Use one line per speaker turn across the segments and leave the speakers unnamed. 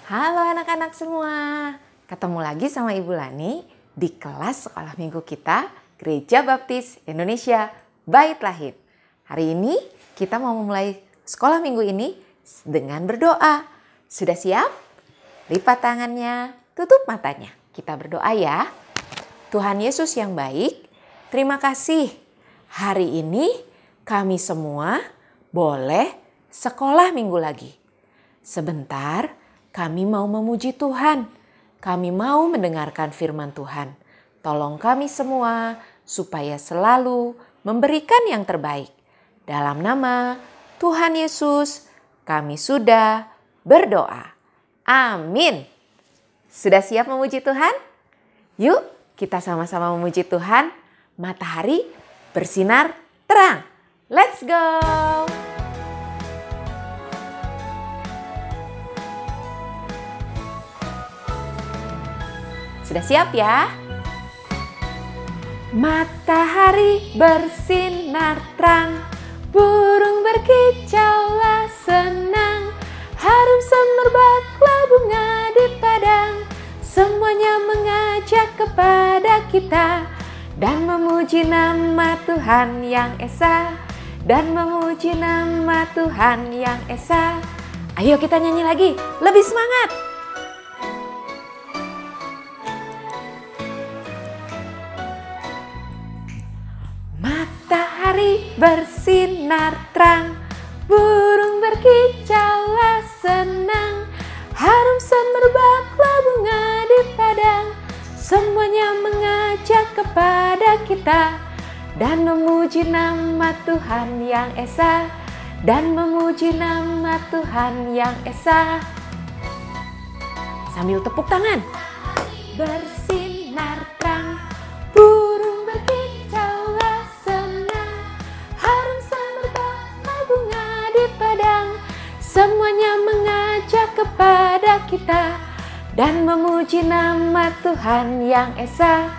Halo anak-anak semua, ketemu lagi sama Ibu Lani di kelas sekolah minggu kita Gereja Baptis Indonesia Bait Lahir. Hari ini kita mau memulai sekolah minggu ini dengan berdoa. Sudah siap? Lipat tangannya, tutup matanya. Kita berdoa ya. Tuhan Yesus yang baik, terima kasih. Hari ini kami semua boleh sekolah minggu lagi. Sebentar, kami mau memuji Tuhan. Kami mau mendengarkan firman Tuhan. Tolong kami semua supaya selalu memberikan yang terbaik. Dalam nama Tuhan Yesus, kami sudah berdoa. Amin. Sudah siap memuji Tuhan? Yuk, kita sama-sama memuji Tuhan. Matahari bersinar terang. Let's go! Sudah siap ya? Matahari bersinar terang, burung berkicaulah senang, harum semerbaklah bunga di padang, semuanya mengajak kepada kita dan memuji nama Tuhan yang esa, dan memuji nama Tuhan yang esa. Ayo kita nyanyi lagi, lebih semangat. Matahari bersinar terang, burung berkicaulah senang, harum semerbaklah bunga di padang, semuanya mengajak kepada kita dan memuji nama Tuhan yang esa, dan memuji nama Tuhan yang esa. Sambil tepuk tangan. Bersinar terang, burung berkicaulah senang, harum semerbaklah bunga di padang, semuanya mengajak kepada kita dan memuji nama Tuhan yang esa,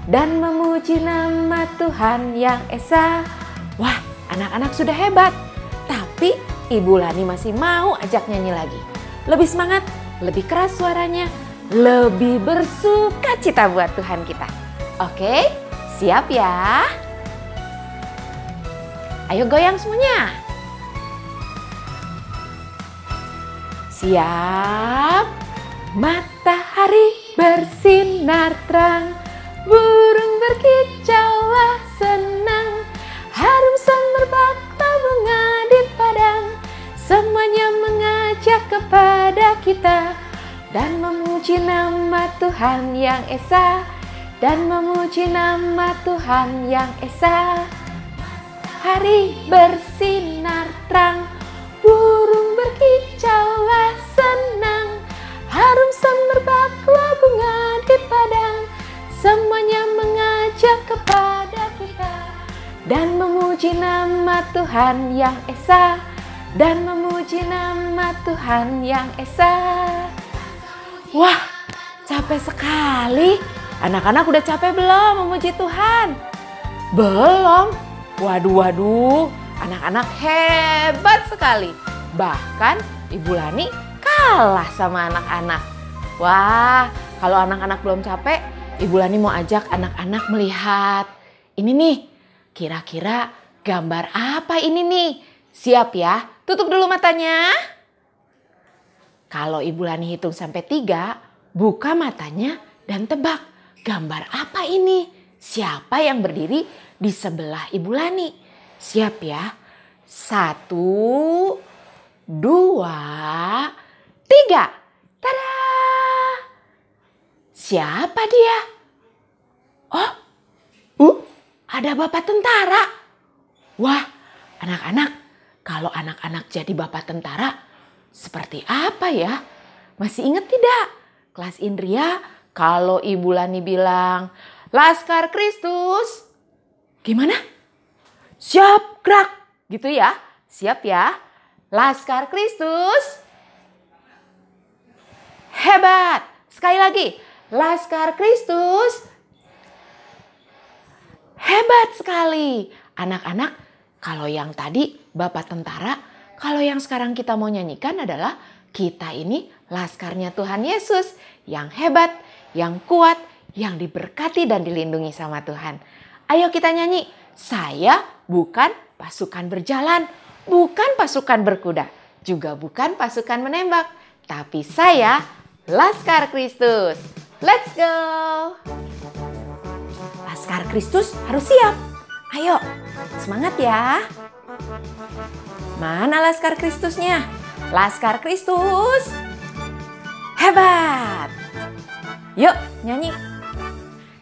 dan memuji nama Tuhan yang esa. Wah, anak-anak sudah hebat. Tapi Ibu Lani masih mau ajak nyanyi lagi. Lebih semangat, lebih keras suaranya, lebih bersukacita buat Tuhan kita. Oke, siap ya? Ayo goyang semuanya. Siap? Matahari bersinar terang, burung berkicaulah senang, harum semerbaklah bunga di padang, semuanya mengajak kepada kita dan memuji nama Tuhan yang esa, dan memuji nama Tuhan yang esa. Hari bersinar terang, burung berkicaulah senang, harum semerbaklah bunga di padang, semuanya mengajak kepada kita dan memuji nama Tuhan yang esa, dan memuji nama Tuhan yang esa. Wah, capek sekali. Anak-anak udah capek belum memuji Tuhan? Belum? Waduh, anak-anak hebat sekali. Bahkan Ibu Lani kalah sama anak-anak. Wah, kalau anak-anak belum capek, Ibu Lani mau ajak anak-anak melihat ini nih. Kira-kira gambar apa ini nih? Siap ya? Tutup dulu matanya. Kalau Ibu Lani hitung sampai 3, buka matanya dan tebak gambar apa ini? Siapa yang berdiri di sebelah Ibu Lani? Siap ya? 1, 2, 3. Tada! Siapa dia? Oh, ada bapak tentara. Wah, anak-anak, kalau anak-anak jadi bapak tentara, seperti apa ya? Masih ingat tidak? Kelas Indria, kalau Ibu Lani bilang, Laskar Kristus. Gimana? Siap, gerak. Gitu ya? Siap ya? Laskar Kristus. Hebat. Sekali lagi. Laskar Kristus. Hebat sekali. Anak-anak, kalau yang tadi Bapak Tentara, kalau yang sekarang kita mau nyanyikan adalah Kita ini laskarnya Tuhan Yesus yang hebat, yang kuat, yang diberkati dan dilindungi sama Tuhan. Ayo kita nyanyi, saya bukan pasukan berjalan, bukan pasukan berkuda, juga bukan pasukan menembak, tapi saya Laskar Kristus. Let's go! Laskar Kristus harus siap. Ayo, semangat ya. Mana Laskar Kristusnya? Laskar Kristus hebat. Yuk nyanyi.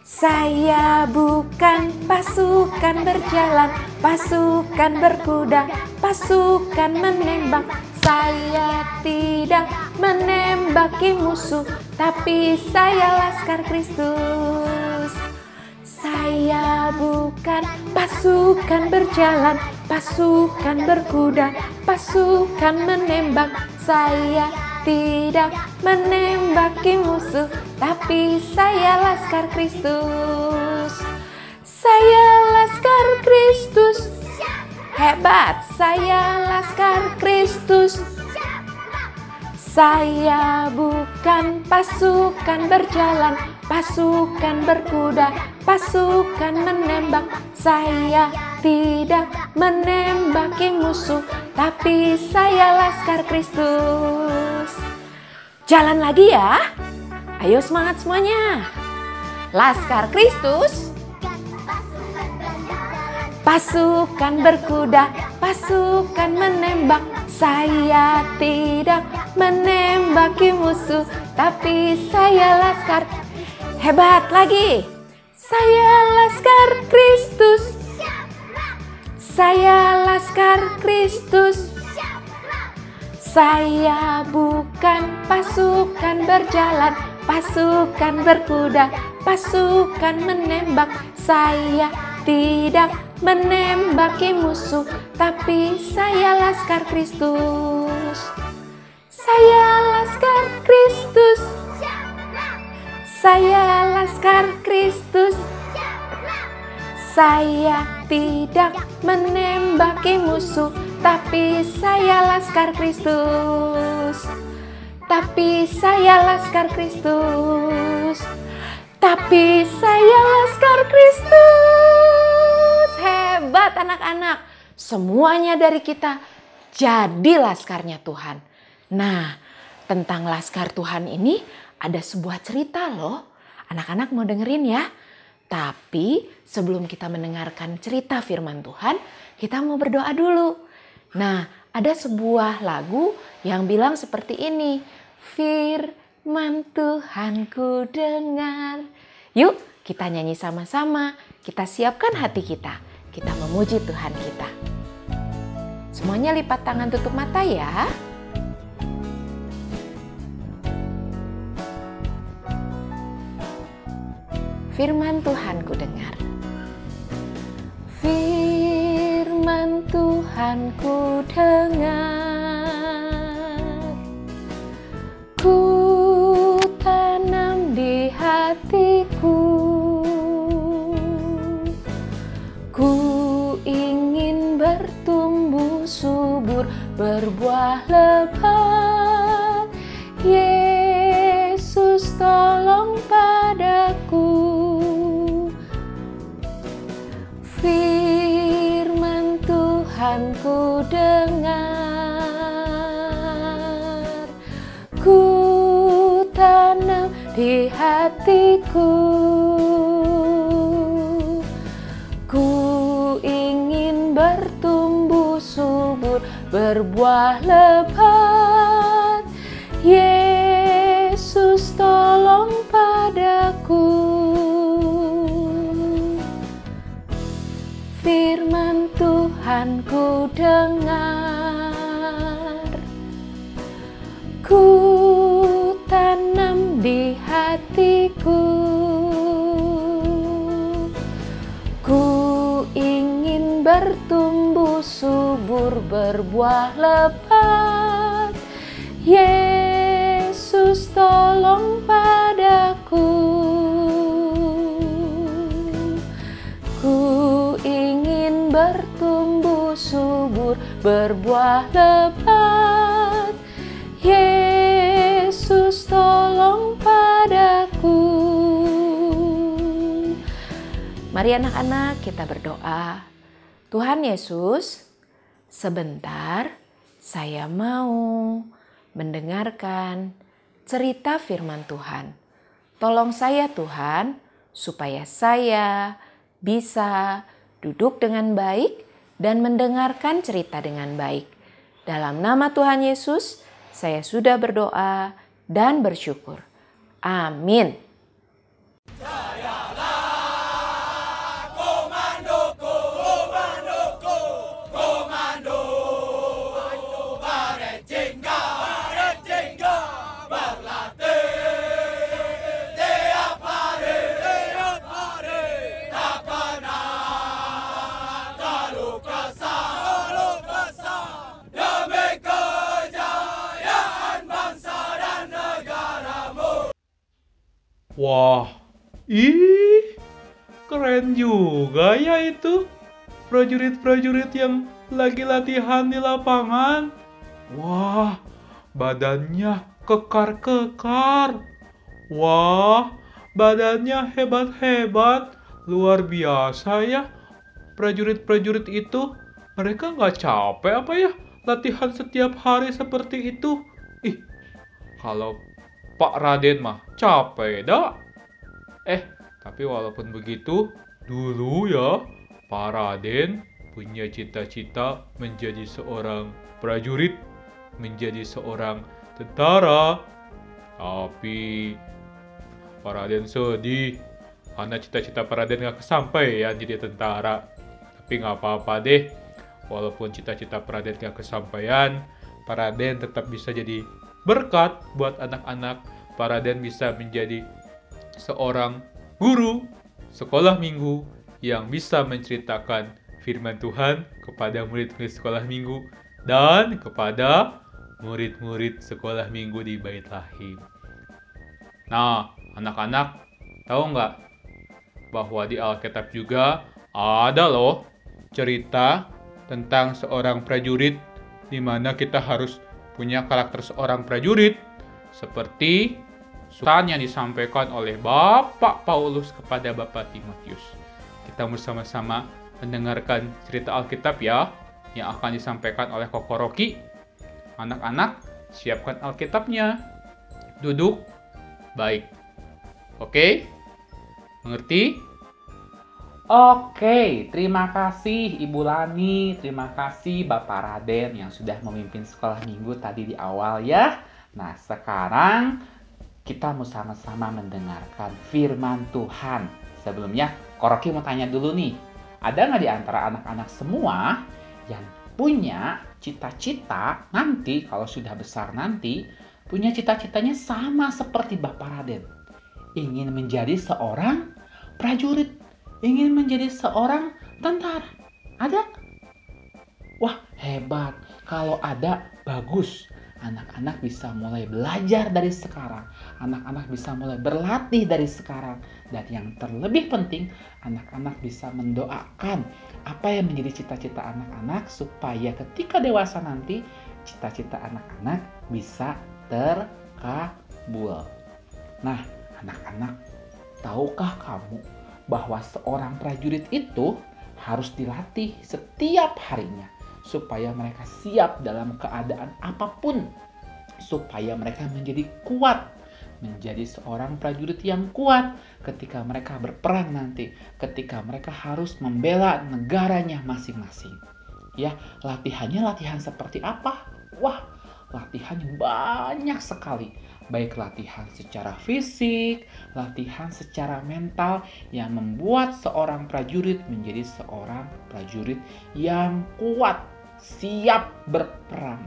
Saya bukan pasukan berjalan, pasukan berkuda, pasukan menembak. Saya tidak menembaki musuh, tapi saya Laskar Kristus. Saya bukan pasukan berjalan, pasukan berkuda, pasukan menembak. Saya tidak menembaki musuh, tapi saya Laskar Kristus. Saya Laskar Kristus. Hebat, saya Laskar Kristus. Saya bukan pasukan berjalan, pasukan berkuda, pasukan menembak. Saya tidak menembaki musuh, tapi saya Laskar Kristus. Jalan lagi ya. Ayo semangat semuanya. Laskar Kristus. Pasukan berkuda, pasukan menembak. Saya tidak menembaki musuh, tapi saya Laskar. Hebat lagi. Saya Laskar Kristus. Saya Laskar Kristus. Saya bukan pasukan berjalan, pasukan berkuda, pasukan menembak. Saya tidak menembaki musuh, tapi saya Laskar Kristus. Saya Laskar Kristus. Saya Laskar Kristus. Saya tidak menembaki musuh, tapi saya Laskar Kristus. Tapi saya Laskar Kristus. Tapi saya Laskar Kristus. Hebat anak-anak. Semuanya dari kita jadi laskarnya Tuhan. Nah, tentang laskar Tuhan ini ada sebuah cerita loh. Anak-anak mau dengerin ya. Tapi sebelum kita mendengarkan cerita firman Tuhan, kita mau berdoa dulu. Nah, ada sebuah lagu yang bilang seperti ini. Firman Tuhan ku dengar. Yuk kita nyanyi sama-sama. Kita siapkan hati kita. Kita memuji Tuhan kita. Semuanya lipat tangan, tutup mata ya. Firman Tuhan ku dengar. Firman Tuhan ku dengar. Ku tanam di hatiku. Ku ingin bertumbuh subur, berbuah lebat. Yesus tolong padaku. Firman Tuhan ku dengar. Ku tanam di hatiku. Ku ingin bertumbuh subur, berbuah lebat. Yesus tolong padaku. Firman Tuhan ku dengar. Ku tanam di hatiku. Ku ingin bertumbuh subur, berbuah lebat. Yesus tolong padaku. Ku ingin bertumbuh subur, berbuah lebat. Yesus tolong padaku. Mari anak-anak kita berdoa. Tuhan Yesus, sebentar saya mau mendengarkan cerita firman Tuhan. Tolong saya Tuhan, supaya saya bisa duduk dengan baik dan mendengarkan cerita dengan baik. Dalam nama Tuhan Yesus, saya sudah berdoa dan bersyukur. Amin.
Wah, keren juga ya itu. Prajurit-prajurit yang lagi latihan di lapangan. Wah, badannya kekar-kekar. Wah, badannya hebat-hebat. Luar biasa ya. Prajurit-prajurit itu, mereka nggak capek apa ya? Latihan setiap hari seperti itu. Kalau Pak Raden mah capek dah. Tapi walaupun begitu, dulu ya Pak Raden punya cita-cita menjadi seorang prajurit, menjadi seorang tentara. Tapi Pak Raden sedih karena cita-cita Pak Raden gak kesampaian jadi tentara. Tapi gak apa-apa deh, walaupun cita-cita Pak Raden gak kesampaian, Pak Raden tetap bisa jadi berkat buat anak-anak. Pak Raden bisa menjadi seorang guru sekolah minggu yang bisa menceritakan firman Tuhan kepada murid-murid sekolah minggu dan kepada murid-murid sekolah minggu di Bait Lahim. Nah, anak-anak tahu nggak bahwa di Alkitab juga ada loh cerita tentang seorang prajurit di mana kita harus punya karakter seorang prajurit seperti pesan yang disampaikan oleh Bapak Paulus kepada Bapak Timotius. Kita bersama-sama mendengarkan cerita Alkitab ya, yang akan disampaikan oleh Koko Rocky. Anak-anak, siapkan Alkitabnya. Duduk baik. Oke? Mengerti?
Oke, terima kasih Ibu Lani, terima kasih Bapak Raden yang sudah memimpin sekolah minggu tadi di awal ya. Nah, sekarang kita mau sama-sama mendengarkan firman Tuhan. Sebelumnya, Koroki mau tanya dulu nih. Ada nggak di antara anak-anak semua yang punya cita-cita nanti, kalau sudah besar nanti, punya cita-citanya sama seperti Bapak Raden? Ingin menjadi seorang prajurit, ingin menjadi seorang tentara. Ada? Wah, hebat. Kalau ada, bagus. Anak-anak bisa mulai belajar dari sekarang. Anak-anak bisa mulai berlatih dari sekarang. Dan yang terlebih penting, anak-anak bisa mendoakan apa yang menjadi cita-cita anak-anak supaya ketika dewasa nanti, cita-cita anak-anak bisa terkabul. Nah, anak-anak, tahukah kamu bahwa seorang prajurit itu harus dilatih setiap harinya supaya mereka siap dalam keadaan apapun, supaya mereka menjadi kuat, menjadi seorang prajurit yang kuat ketika mereka berperang nanti, ketika mereka harus membela negaranya masing-masing. Ya, latihannya latihan seperti apa? Wah, latihannya banyak sekali. Baik latihan secara fisik, latihan secara mental yang membuat seorang prajurit menjadi seorang prajurit yang kuat, siap berperang.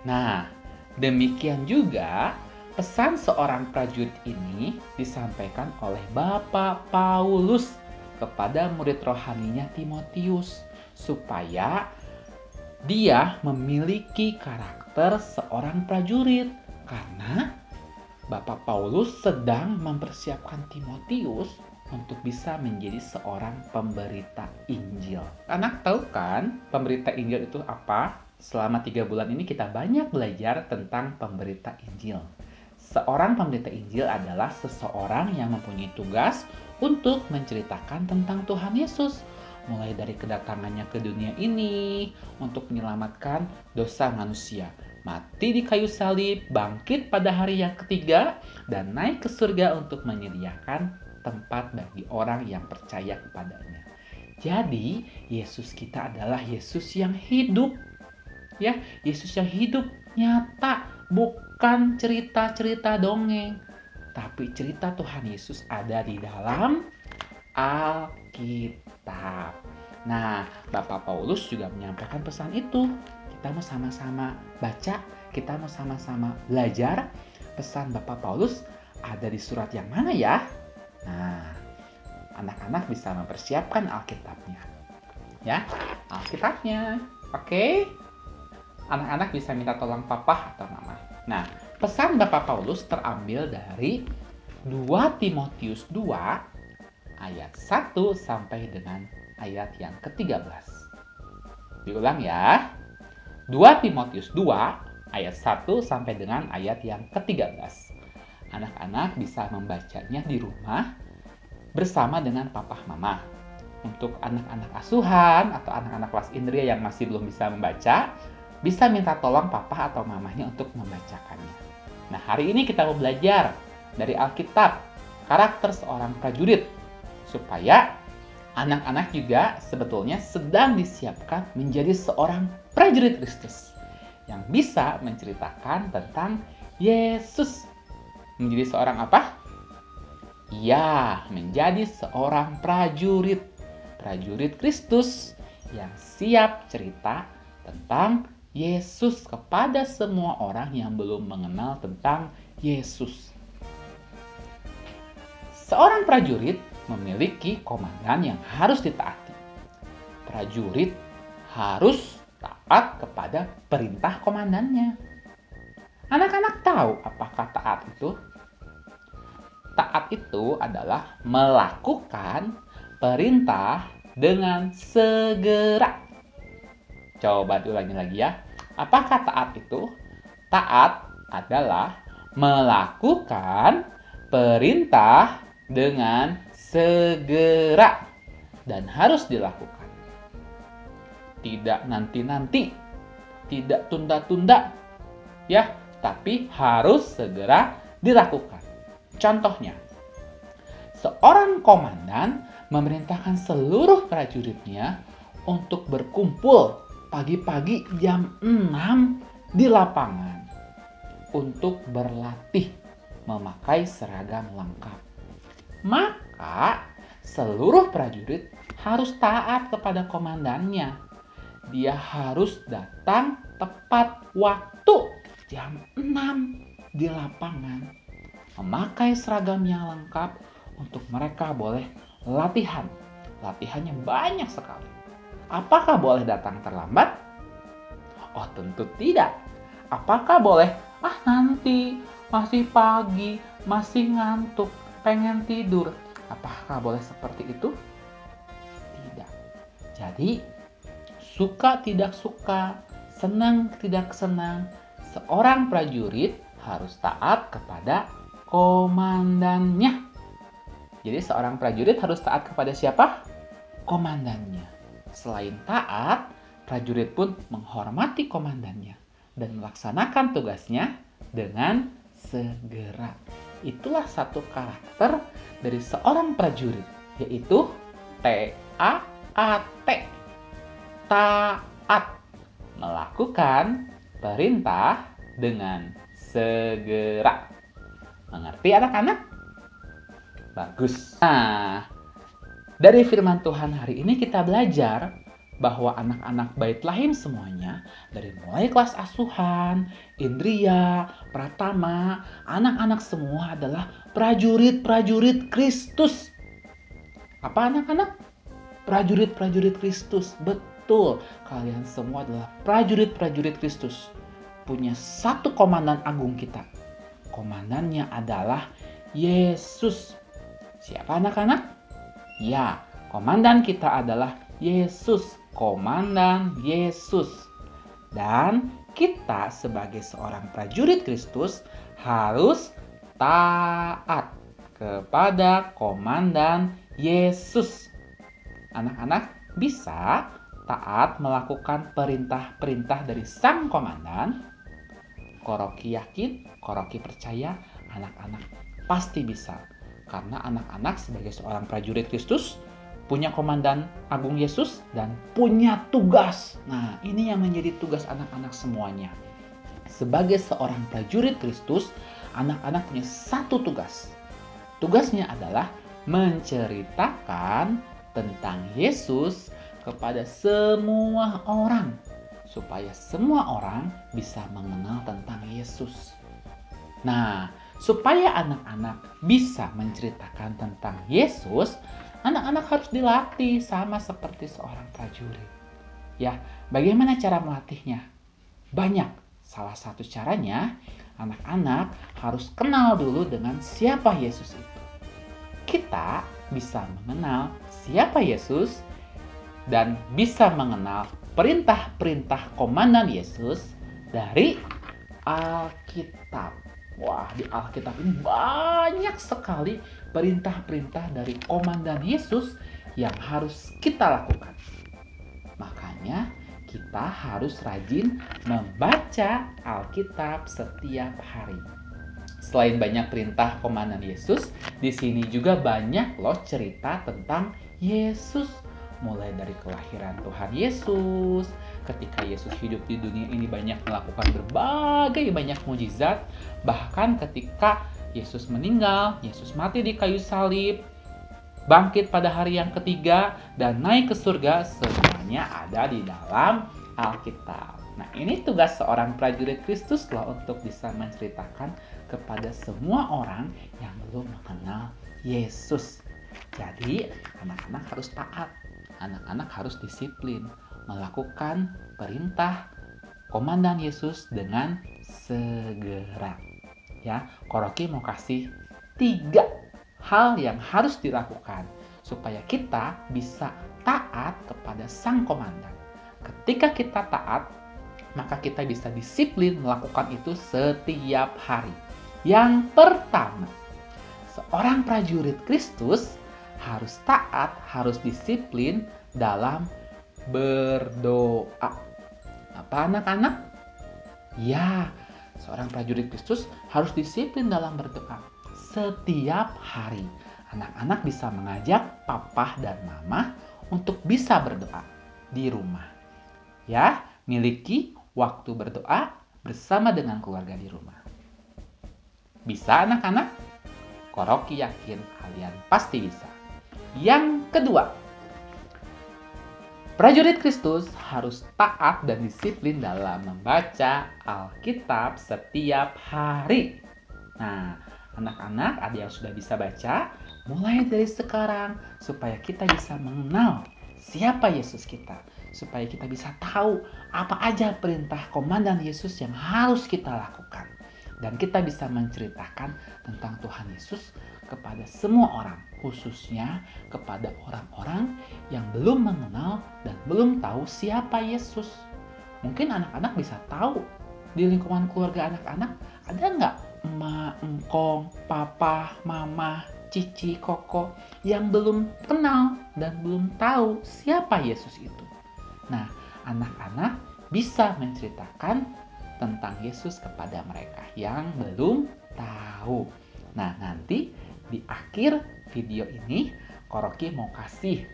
Nah, demikian juga pesan seorang prajurit ini disampaikan oleh Bapak Paulus kepada murid rohaninya Timotius supaya dia memiliki karakter seorang prajurit. Karena Bapak Paulus sedang mempersiapkan Timotius untuk bisa menjadi seorang pemberita Injil. Anak tahu kan pemberita Injil itu apa? Selama 3 bulan ini kita banyak belajar tentang pemberita Injil. Seorang pemberita Injil adalah seseorang yang mempunyai tugas untuk menceritakan tentang Tuhan Yesus. Mulai dari kedatangannya ke dunia ini untuk menyelamatkan dosa manusia. Mati di kayu salib, bangkit pada hari yang ketiga, dan naik ke surga untuk menyediakan tempat bagi orang yang percaya kepadanya. Jadi, Yesus kita adalah Yesus yang hidup. Ya, Yesus yang hidup, nyata, bukan cerita-cerita dongeng. Tapi cerita Tuhan Yesus ada di dalam Alkitab. Nah, Bapak Paulus juga menyampaikan pesan itu. Kita mau sama-sama baca, kita mau sama-sama belajar. Pesan Bapak Paulus ada di surat yang mana ya? Nah, anak-anak bisa mempersiapkan Alkitabnya. Ya, Alkitabnya. Oke? Anak-anak bisa minta tolong papa atau mama. Nah, pesan Bapak Paulus terambil dari 2 Timotius 2 ayat 1 sampai dengan ayat yang ke-13. Diulang ya. 2 Timotius 2 ayat 1 sampai dengan ayat yang ke-13. Anak-anak bisa membacanya di rumah bersama dengan papa mama. Untuk anak-anak asuhan atau anak-anak kelas Indria yang masih belum bisa membaca, bisa minta tolong papa atau mamanya untuk membacakannya. Nah, hari ini kita mau belajar dari Alkitab, karakter seorang prajurit, supaya anak-anak juga sebetulnya sedang disiapkan menjadi seorang prajurit Kristus yang bisa menceritakan tentang Yesus. Menjadi seorang apa? Ya, menjadi seorang prajurit. Prajurit Kristus yang siap cerita tentang Yesus kepada semua orang yang belum mengenal tentang Yesus. Seorang prajurit memiliki komandan yang harus ditaati. Prajurit harus taat kepada perintah komandannya. Anak-anak tahu apakah taat itu? Taat itu adalah melakukan perintah dengan segera. Coba diulangi lagi ya. Apakah taat itu? Taat adalah melakukan perintah dengan segera dan harus dilakukan. Tidak nanti-nanti, tidak tunda-tunda, ya, tapi harus segera dilakukan. Contohnya, seorang komandan memerintahkan seluruh prajuritnya untuk berkumpul pagi-pagi jam 6 di lapangan untuk berlatih memakai seragam lengkap. Maka seluruh prajurit harus taat kepada komandannya. Dia harus datang tepat waktu jam 6 di lapangan, memakai seragam yang lengkap untuk mereka boleh latihan. Latihannya banyak sekali. Apakah boleh datang terlambat? Oh, tentu tidak. Apakah boleh, nanti masih pagi, masih ngantuk, pengen tidur. Apakah boleh seperti itu? Tidak. Jadi, suka tidak suka, senang tidak senang, seorang prajurit harus taat kepada komandannya. Jadi seorang prajurit harus taat kepada siapa? Komandannya. Selain taat, prajurit pun menghormati komandannya dan melaksanakan tugasnya dengan segera. Itulah satu karakter dari seorang prajurit, yaitu T-A-A-T. Taat. Melakukan perintah dengan segera. Mengerti anak-anak? Bagus. Nah, dari firman Tuhan hari ini kita belajar bahwa anak-anak Bait Lahim semuanya, dari mulai kelas asuhan, Indria, Pratama, anak-anak semua adalah prajurit-prajurit Kristus. Apa anak-anak? Prajurit-prajurit Kristus. Betul, kalian semua adalah prajurit-prajurit Kristus. Punya satu komandan agung kita. Komandannya adalah Yesus. Siapa anak-anak? Ya, komandan kita adalah Yesus, Komandan Yesus. Dan kita sebagai seorang prajurit Kristus harus taat kepada Komandan Yesus. Anak-anak bisa taat melakukan perintah-perintah dari sang komandan. Koroki yakin, Koroki percaya anak-anak pasti bisa. Karena anak-anak sebagai seorang prajurit Kristus punya komandan agung Yesus dan punya tugas. Nah, ini yang menjadi tugas anak-anak semuanya. Sebagai seorang prajurit Kristus, anak-anak punya satu tugas. Tugasnya adalah menceritakan tentang Yesus kepada semua orang, supaya semua orang bisa mengenal tentang Yesus. Nah, supaya anak-anak bisa menceritakan tentang Yesus, anak-anak harus dilatih sama seperti seorang prajurit. Ya, bagaimana cara melatihnya? Banyak. Salah satu caranya, anak-anak harus kenal dulu dengan siapa Yesus itu. Kita bisa mengenal siapa Yesus dan bisa mengenal perintah-perintah komandan Yesus dari Alkitab. Wah, di Alkitab ini banyak sekali perintah-perintah dari komandan Yesus yang harus kita lakukan. Makanya kita harus rajin membaca Alkitab setiap hari. Selain banyak perintah komandan Yesus, di sini juga banyak loh cerita tentang Yesus. Mulai dari kelahiran Tuhan Yesus, ketika Yesus hidup di dunia ini banyak melakukan berbagai banyak mujizat. Bahkan ketika Yesus meninggal, Yesus mati di kayu salib, bangkit pada hari yang ketiga, dan naik ke surga, semuanya ada di dalam Alkitab. Nah, ini tugas seorang prajurit Kristus loh untuk bisa menceritakan kepada semua orang yang belum mengenal Yesus. Jadi, anak-anak harus taat. Anak-anak harus disiplin melakukan perintah komandan Yesus dengan segera. Ya, Koroki mau kasih 3 hal yang harus dilakukan supaya kita bisa taat kepada sang komandan. Ketika kita taat, maka kita bisa disiplin melakukan itu setiap hari. Yang pertama, seorang prajurit Kristus harus taat, harus disiplin dalam berdoa. Apa anak-anak? Ya, seorang prajurit Kristus harus disiplin dalam berdoa setiap hari. Anak-anak bisa mengajak papa dan mama untuk bisa berdoa di rumah. Ya, miliki waktu berdoa bersama dengan keluarga di rumah. Bisa anak-anak? Koroki yakin kalian pasti bisa. Yang kedua, prajurit Kristus harus taat dan disiplin dalam membaca Alkitab setiap hari. Nah, anak-anak ada yang sudah bisa baca, mulai dari sekarang supaya kita bisa mengenal siapa Yesus kita. Supaya kita bisa tahu apa aja perintah komandan Yesus yang harus kita lakukan. Dan kita bisa menceritakan tentang Tuhan Yesus kepada semua orang, khususnya kepada orang-orang yang belum mengenal dan belum tahu siapa Yesus. Mungkin anak-anak bisa tahu di lingkungan keluarga anak-anak ada nggak emak, engkong, papa, mama, cici, koko yang belum kenal dan belum tahu siapa Yesus itu. Nah, anak-anak bisa menceritakan tentang Yesus kepada mereka yang belum tahu. Nah, nanti di akhir video ini Koroki mau kasih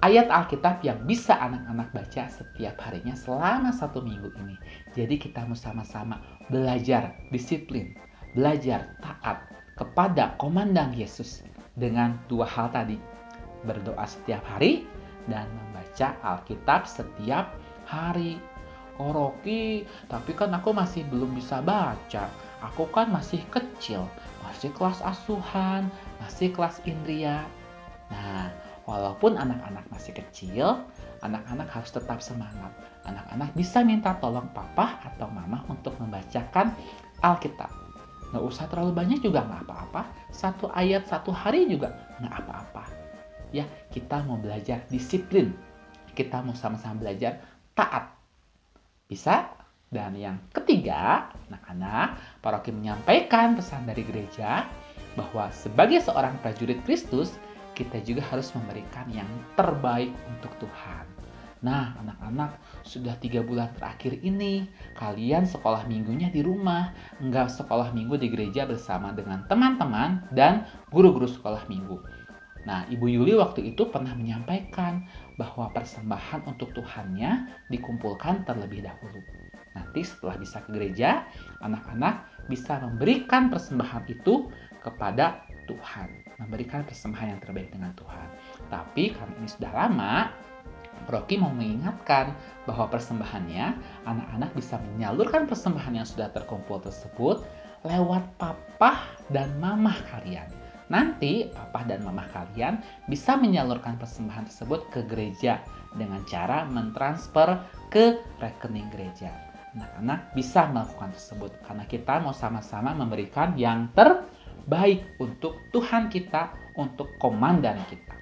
ayat Alkitab yang bisa anak-anak baca setiap harinya selama 1 minggu ini. Jadi kita mau sama-sama belajar disiplin, belajar taat kepada komandan Yesus dengan 2 hal tadi. Berdoa setiap hari dan membaca Alkitab setiap hari. Koroki, tapi kan aku masih belum bisa baca. Aku kan masih kecil, masih kelas asuhan, masih kelas indria. Nah, walaupun anak-anak masih kecil, anak-anak harus tetap semangat. Anak-anak bisa minta tolong papa atau mama untuk membacakan Alkitab. Nggak usah terlalu banyak juga nggak apa-apa. 1 ayat 1 hari juga nggak apa-apa. Ya, kita mau belajar disiplin. Kita mau sama-sama belajar taat. Bisa? Dan yang ketiga, anak-anak, paroki menyampaikan pesan dari gereja bahwa sebagai seorang prajurit Kristus, kita juga harus memberikan yang terbaik untuk Tuhan. Nah, anak-anak, sudah 3 bulan terakhir ini, kalian sekolah minggunya di rumah, enggak sekolah minggu di gereja bersama dengan teman-teman dan guru-guru sekolah minggu. Nah, Ibu Yuli waktu itu pernah menyampaikan bahwa persembahan untuk Tuhannya dikumpulkan terlebih dahulu. Nanti setelah bisa ke gereja, anak-anak bisa memberikan persembahan itu kepada Tuhan. Memberikan persembahan yang terbaik dengan Tuhan. Tapi karena ini sudah lama, Rocky mau mengingatkan bahwa persembahannya, anak-anak bisa menyalurkan persembahan yang sudah terkumpul tersebut lewat papa dan mamah kalian. Nanti papa dan mamah kalian bisa menyalurkan persembahan tersebut ke gereja dengan cara mentransfer ke rekening gereja. Anak-anak bisa melakukan tersebut karena kita mau sama-sama memberikan yang terbaik untuk Tuhan kita, untuk komandan kita.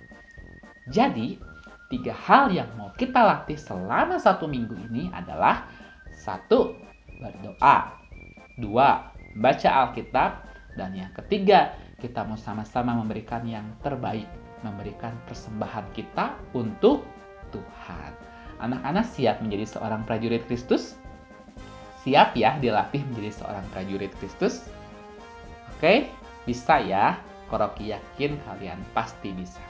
Jadi, 3 hal yang mau kita latih selama 1 minggu ini adalah 1. Berdoa, 2. Baca Alkitab, dan yang ketiga, kita mau sama-sama memberikan yang terbaik, memberikan persembahan kita untuk Tuhan. Anak-anak siap menjadi seorang prajurit Kristus? Siap ya dilatih menjadi seorang prajurit Kristus? Oke, bisa ya? Rocky yakin kalian pasti bisa.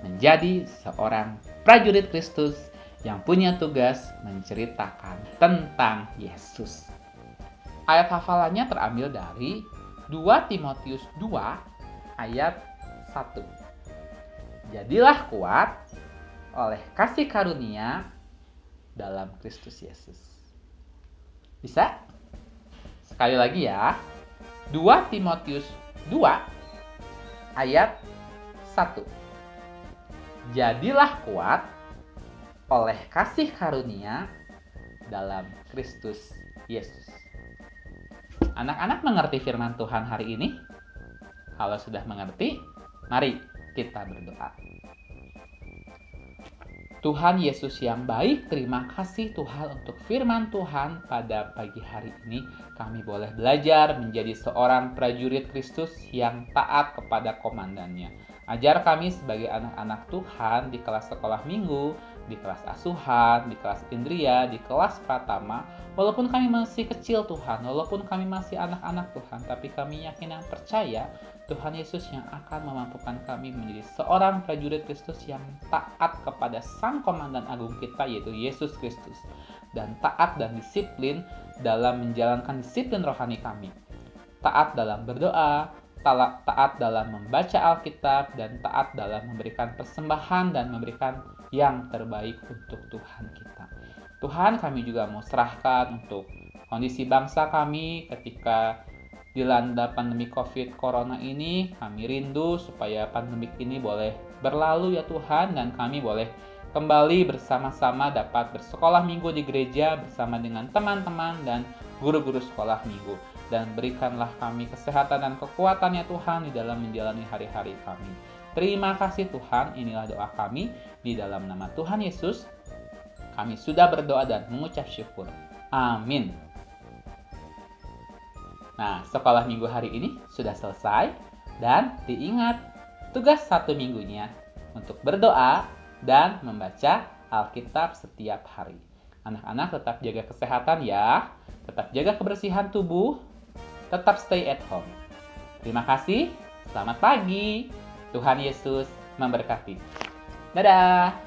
Menjadi seorang prajurit Kristus yang punya tugas menceritakan tentang Yesus. Ayat hafalannya terambil dari 2 Timotius 2 ayat 1. Jadilah kuat oleh kasih karunia dalam Kristus Yesus. Bisa? Sekali lagi ya. 2 Timotius 2 ayat 1. Jadilah kuat oleh kasih karunia dalam Kristus Yesus. Anak-anak mengerti firman Tuhan hari ini? Kalau sudah mengerti, mari kita berdoa. Tuhan Yesus yang baik, terima kasih Tuhan untuk firman Tuhan pada pagi hari ini. Kami boleh belajar menjadi seorang prajurit Kristus yang taat kepada komandannya. Ajar kami sebagai anak-anak Tuhan di kelas sekolah minggu, di kelas asuhan, di kelas Indria, di kelas Pratama. Walaupun kami masih kecil Tuhan, walaupun kami masih anak-anak Tuhan, tapi kami yakin dan percaya Tuhan Yesus yang akan memampukan kami menjadi seorang prajurit Kristus yang taat kepada Sang Komandan Agung kita, yaitu Yesus Kristus. Dan taat dan disiplin dalam menjalankan disiplin rohani kami. Taat dalam berdoa, taat dalam membaca Alkitab, dan taat dalam memberikan persembahan dan memberikan yang terbaik untuk Tuhan kita. Tuhan, kami juga mau serahkan untuk kondisi bangsa kami ketika dilanda pandemi COVID Corona ini. Kami rindu supaya pandemik ini boleh berlalu ya Tuhan, dan kami boleh kembali bersama-sama dapat bersekolah minggu di gereja bersama dengan teman-teman dan guru-guru sekolah minggu. Dan berikanlah kami kesehatan dan kekuatan ya Tuhan di dalam menjalani hari-hari kami. Terima kasih Tuhan, inilah doa kami di dalam nama Tuhan Yesus. Kami sudah berdoa dan mengucap syukur. Amin. Nah, sekolah minggu hari ini sudah selesai, dan diingat tugas 1 minggunya untuk berdoa dan membaca Alkitab setiap hari. Anak-anak tetap jaga kesehatan ya, tetap jaga kebersihan tubuh, tetap stay at home. Terima kasih, selamat pagi, Tuhan Yesus memberkati. Dadah!